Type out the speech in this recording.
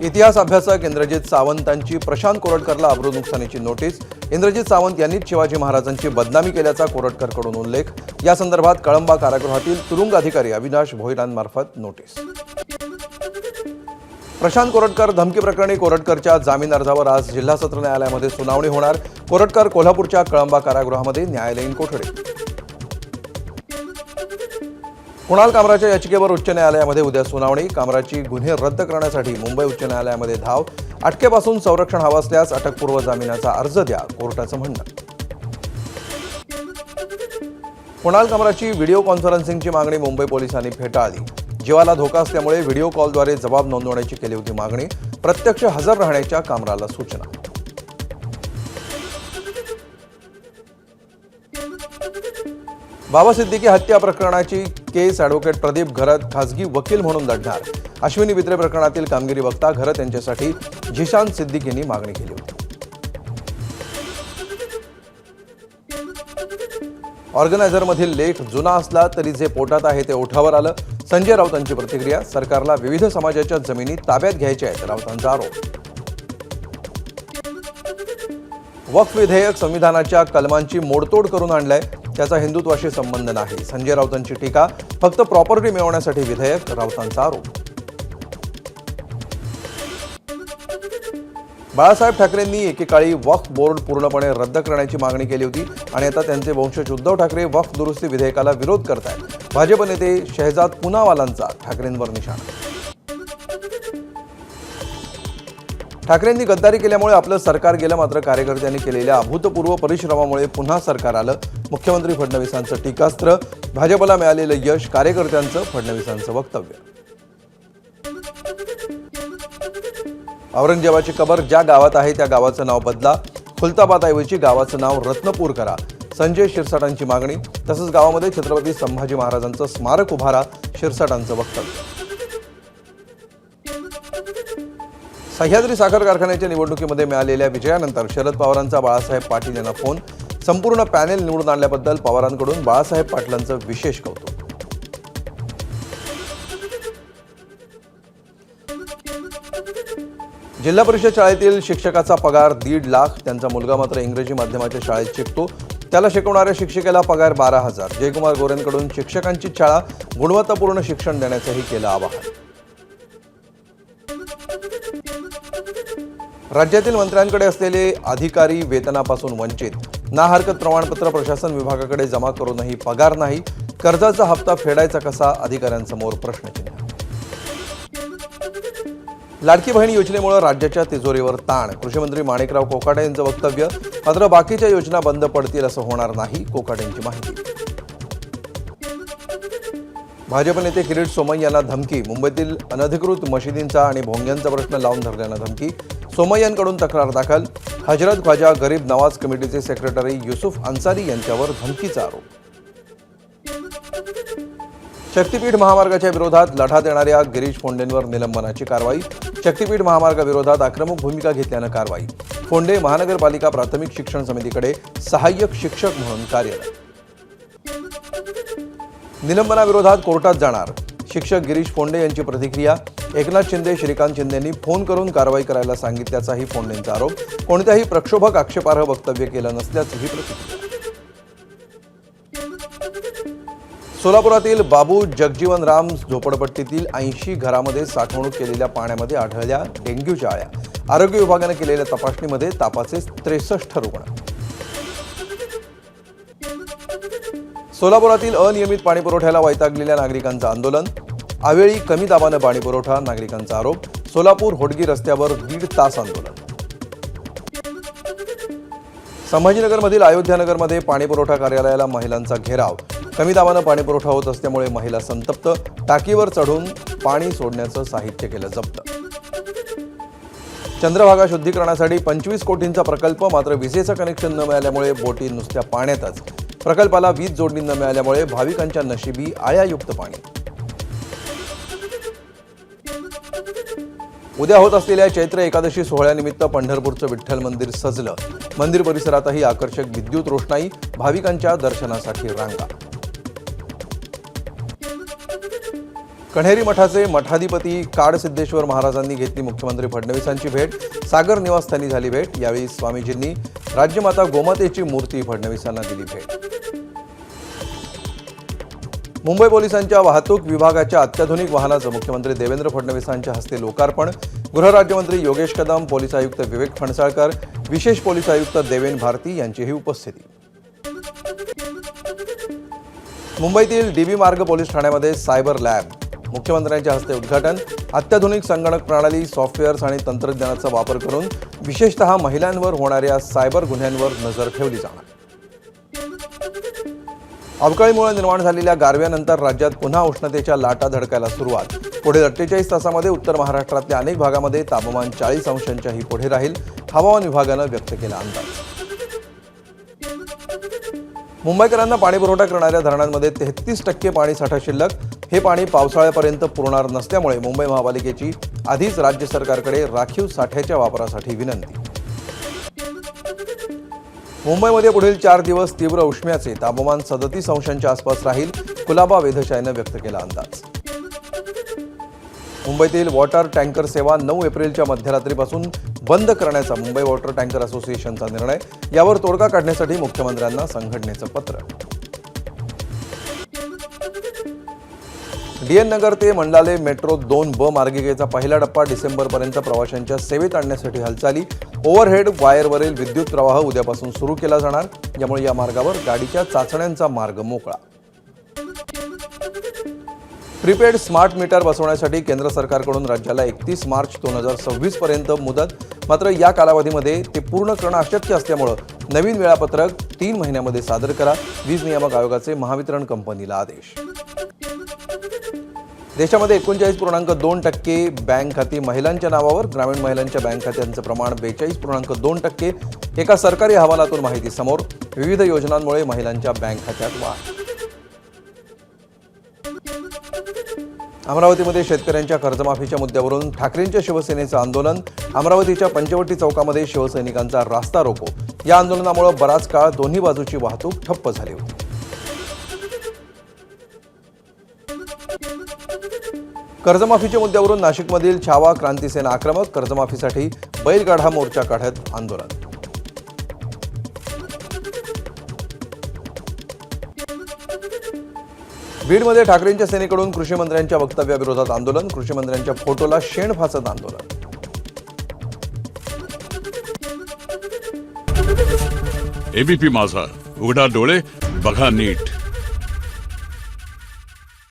इतिहास अभ्यासक इंद्रजित सावंतांची प्रशांत कोरटकरला अब्रू नुकसानीची नोटीस। इंद्रजित सावंत यांनीच शिवाजी महाराजांची बदनामी केल्याचा कोरटकरकडून उल्लेख। या संदर्भात कळंबा कारागृहातील तुरुंग अधिकारी अविनाश भोईरांमार्फत नोटीस। प्रशांत कोरटकर धमकी प्रकरणी कोरटकरच्या जामीन अर्जावर आज जिल्हा सत्र न्यायालयामध्ये सुनावणी होणार। कोरटकर कोल्हापूरच्या कळंबा कारागृहामध्ये न्यायालयीन कोठडी। कुणाल कामराच्या याचिकेवर उच्च न्यायालयामध्ये उद्या सुनावणी। कामराची गुन्हे रद्द करण्यासाठी मुंबई उच्च न्यायालयामध्ये धाव। अटकेपासून संरक्षण हवं असल्यास अटकपूर्व जामिनाचा अर्ज द्या, कोर्टाचं म्हणणं। कुणाल कामराची व्हिडिओ कॉन्फरन्सिंगची मागणी मुंबई पोलिसांनी फेटाळली। जीवाला धोका असल्यामुळे व्हिडिओ कॉलद्वारे जबाब नोंदवण्याची केली होती मागणी। प्रत्यक्ष हजर राहण्याच्या कामराला सूचना। बाबा सिद्दीकी हत्या प्रकरणाची केस ॲडव्होकेट प्रदीप घरत खासगी वकील म्हणून लढणार। अश्विनी बिद्रे प्रकरणातील कामगिरी बघता घरत यांच्यासाठी झिशान सिद्दीकींनी मागणी केली होती। ऑर्गनायझरमधील लेख जुना असला तरी जे पोटात आहे ते ओठावर आलं। संजय राऊतांची प्रतिक्रिया। सरकारला विविध समाजाच्या जमिनी ताब्यात घ्यायच्या आहेत, राऊतांचा आरोप। वक्फ विधेयक संविधानाच्या कलमांची मोडतोड करून आणलंय, त्याचा हिंदुत्वाशी संबंध नाही। संजय राऊतांची टीका। फक्त प्रॉपर्टी मिळवण्यासाठी विधेयक, राऊतांचा आरोप। बाळासाहेब ठाकरेंनी एकेकाळी वक्फ बोर्ड पूर्णपणे रद्द करण्याची मागणी केली होती आणि आता त्यांचे वंशज उद्धव ठाकरे वक्फ दुरुस्ती विधेयकाला विरोध करतायत। भाजप नेते शहजाद पुनावालांचा ठाकरेंवर निशाणा। ठाकरेंनी गद्दारी केल्यामुळे आपलं सरकार गेलं, मात्र कार्यकर्त्यांनी केलेल्या अभूतपूर्व परिश्रमामुळे पुन्हा सरकार आलं। मुख्यमंत्री फडणवीसांचं टीकास्त्र। भाजपला मिळालेलं यश, कार्यकर्त्यांचं फडणवीसांचं वक्तव्य। औरंगजेबाची कबर ज्या गावात आहे त्या गावाचं नाव बदला। खुलताबादऐवजी गावाचं नाव रत्नपूर करा, संजय शिरसाटांची मागणी। तसंच गावामध्ये छत्रपती संभाजी महाराजांचं स्मारक उभारा, शिरसाटांचं वक्तव्य। सह्याद्री साखर कारखान्याच्या निवडणुकीमध्ये मिळालेल्या विजयानंतर शरद पवारांचा बाळासाहेब पाटील यांना फोन। संपूर्ण पॅनेल निवडून आणल्याबद्दल पवारांकडून बाळासाहेब पाटलांचं विशेष कौतुक। जिल्हा परिषद शाळेतील शिक्षकाचा पगार 1.5 लाख। त्यांचा मुलगा मात्र इंग्रजी माध्यमाच्या शाळेत शिकतो, त्याला शिकवणाऱ्या शिक्षिकेला पगार 12,000। जयकुमार गोरेंकडून शिक्षकांची शाळा गुणवत्तापूर्ण शिक्षण देण्याचंही केलं आवाहन। राज्यातील मंत्र्यांकडे असलेले अधिकारी वेतनापासून वंचित। ना हरकत प्रमाणपत्र प्रशासन विभागाकडे जमा करूनही पगार नाही। कर्जाचा हप्ता फेडायचा कसा, अधिकाऱ्यांसमोर प्रश्नचिन्ह। लाडकी बहीण योजनेमुळे राज्याच्या तिजोरीवर ताण। कृषीमंत्री माणिकराव कोकाटे यांचं वक्तव्य। मात्र बाकीच्या योजना बंद पडतील असं होणार नाही, कोकाटेंची माहिती। भाजप नेते किरीट सोमय्या यांना धमकी। मुंबईतील अनधिकृत मशिदींचा आणि भोंग्यांचा प्रश्न लावून धरल्यानं धमकी। सोमय्यांकडून तक्रार दाखल। हजरत ख्वाजा गरीब नवाज कमिटीचे सेक्रेटरी युसुफ अन्सारी यांच्यावर धमकीचा आरोप। शक्तीपीठ महामार्गाच्या विरोधात लढा देणाऱ्या गिरीश फोंडेंवर निलंबनाची कारवाई। शक्तीपीठ महामार्गाविरोधात आक्रमक भूमिका घेतल्यानं कारवाई। फोंडे महानगरपालिका प्राथमिक शिक्षण समितीकडे सहाय्यक शिक्षक म्हणून कार्यरत। निलंबनाविरोधात कोर्टात जाणार। शिक्षक गिरीश फोंडे यांची प्रतिक्रिया। एकनाथ शिंदे, श्रीकांत शिंदेंनी फोन करून कारवाई करायला सांगितल्याचाही फोंडेंचा आरोप। कोणत्याही प्रक्षोभक आक्षेपार्ह वक्तव्य केलं नसल्याचीही प्रतिक्रिया। सोलापुरातील बाबू जगजीवन राम झोपडपट्टीतील 80 घरामध्ये साठवणूक केलेल्या पाण्यामध्ये आढळल्या डेंग्यूच्या आळ्या। आरोग्य विभागाने केलेल्या तपासणीमध्ये तापाचे 63 रुग्ण। सोलापुरातील अनियमित पाणीपुरवठ्याला वैतागलेल्या नागरिकांचं आंदोलन। अवेळी कमी दाबानं पाणीपुरवठा, नागरिकांचा आरोप। सोलापूर होडगी रस्त्यावर 1.5 तास आंदोलन। संभाजीनगरमधील अयोध्यानगरमध्ये पाणीपुरवठा कार्यालयाला महिलांचा घेराव। कमी दाबानं पाणीपुरवठा होत असल्यामुळे महिला संतप्त। टाकीवर चढून पाणी सोडण्याचं साहित्य केलं जप्त। चंद्रभागा शुद्धीकरणासाठी 25 कोटींचा प्रकल्प, मात्र विजेचं कनेक्शन न मिळाल्यामुळे बोटी नुसत्या पाण्यातच। प्रकल्पाला वीज जोडणी न मिळाल्यामुळे भाविकांच्या नशिबी आळ्यायुक्त पाणी। उद्या होत असलेल्या चैत्र एकादशी सोहळ्यानिमित्त पंढरपूरचं विठ्ठल मंदिर सजलं। मंदिर परिसरातही आकर्षक विद्युत रोषणाई, भाविकांच्या दर्शनासाठी रांगा। कण्हेरी मठाचे मठाधिपती काडसिद्धेश्वर महाराजांनी घेतली मुख्यमंत्री फडणवीसांची भेट. सागर निवासस्थानी झाली भेट. यावेळी स्वामीजींनी राज्यमाता गोमातेची मूर्ती फडणवीसांना दिली भेट. मुंबई पोलिसांच्या वाहतूक विभागाच्या अत्याधुनिक वाहनाचं मुख्यमंत्री देवेंद्र फडणवीसांच्या हस्ते लोकार्पण. गृहराज्यमंत्री योगेश कदम, पोलीस आयुक्त विवेक फणसळकर, विशेष पोलीस आयुक्त देवेन भारती यांचीही उपस्थिती. मुंबईतील डीबी मार्ग पोलीस ठाण्यामध्ये सायबर लॅब. मुख्यमंत्र्यांच्या हस्ते उद्घाटन. अत्याधुनिक संगणक प्रणाली, सॉफ्टवेअर्स आणि तंत्रज्ञानाचा वापर करून विशेषतः महिलांवर होणाऱ्या सायबर गुन्ह्यांवर नजर ठेवली जाणार. अवकाळीमुळे निर्माण झालेल्या गारव्यानंतर राज्यात पुन्हा उष्णतेच्या लाटा धडकायला सुरुवात. पुढील 48 तासामध्ये उत्तर महाराष्ट्रातल्या अनेक भागामध्ये तापमान 40 अंशांच्याही पुढे राहील. हवामान विभागानं व्यक्त केला अंदाज. मुंबईकरांना पाणीपुरवठा करणाऱ्या धरणांमध्ये 33% पाणीसाठा शिल्लक. हे पाणी पावसाळ्यापर्यंत पुरणार नसल्यामुळे मुंबई महापालिकेची आधीच राज्य सरकारकडे राखीव साठ्याच्या वापरासाठी विनंती. मुंबईमध्ये पुढील 4 दिवस तीव्र उष्म्याचे. तापमान 37 अंशांच्या आसपास राहील. कुलाबा वेधशाळेनं व्यक्त केला अंदाज. मुंबईतील वॉटर टँकर सेवा 9 एप्रिलच्या मध्यरात्रीपासून बंद करण्याचा मुंबई वॉटर टँकर असोसिएशनचा निर्णय. यावर तोडगा काढण्यासाठी मुख्यमंत्र्यांना संघटनेचं पत्र. डीएन नगर ते मंडाले मेट्रो 2B मार्गिकेचा पहिला टप्पा डिसेंबरपर्यंत प्रवाशांच्या सेवेत आणण्यासाठी हालचाली. ओव्हरहेड वायरवरील विद्युत प्रवाह उद्यापासून सुरू केला जाणार. यामुळे या मार्गावर गाडीच्या चाचण्यांचा मार्ग मोकळा. प्रीपेड स्मार्ट मीटर बसवण्यासाठी केंद्र सरकारकडून राज्याला 31 मार्च 2026 पर्यंत मुदत. मात्र या कालावधीमध्ये ते पूर्ण करणं अशक्य असल्यामुळे नवीन वेळापत्रक 3 महिन्यामध्ये सादर करा. वीज नियामक आयोगाचे महावितरण कंपनीला आदेश. देशामध्ये 39.2% बँक खाती महिलांच्या नावावर. ग्रामीण महिलांच्या बँक खात्यांचं प्रमाण 42.2%. एका सरकारी अहवालातून माहिती समोर. विविध योजनांमुळे महिलांच्या बँक खात्यात वाढ. अमरावतीमध्ये शेतकऱ्यांच्या कर्जमाफीच्या मुद्द्यावरून ठाकरेंच्या शिवसेनेचं आंदोलन. अमरावतीच्या पंचवटी चौकामध्ये शिवसैनिकांचा रास्ता रोको. या आंदोलनामुळे बराच काळ दोन्ही बाजूची वाहतूक ठप्प झाली होती. कर्जमाफीच्या मुद्द्यावरून नाशिकमधील छावा क्रांती सेना आक्रमक. कर्जमाफीसाठी बैलगाडा मोर्चा काढत आंदोलन. बीडमध्ये ठाकरेंच्या सेनेकडून कृषी मंत्र्यांच्या वक्तव्याविरोधात आंदोलन. कृषी मंत्र्यांच्या फोटोला शेण फासत आंदोलन. एबीपी माझा, उघडा डोळे बघा नीट.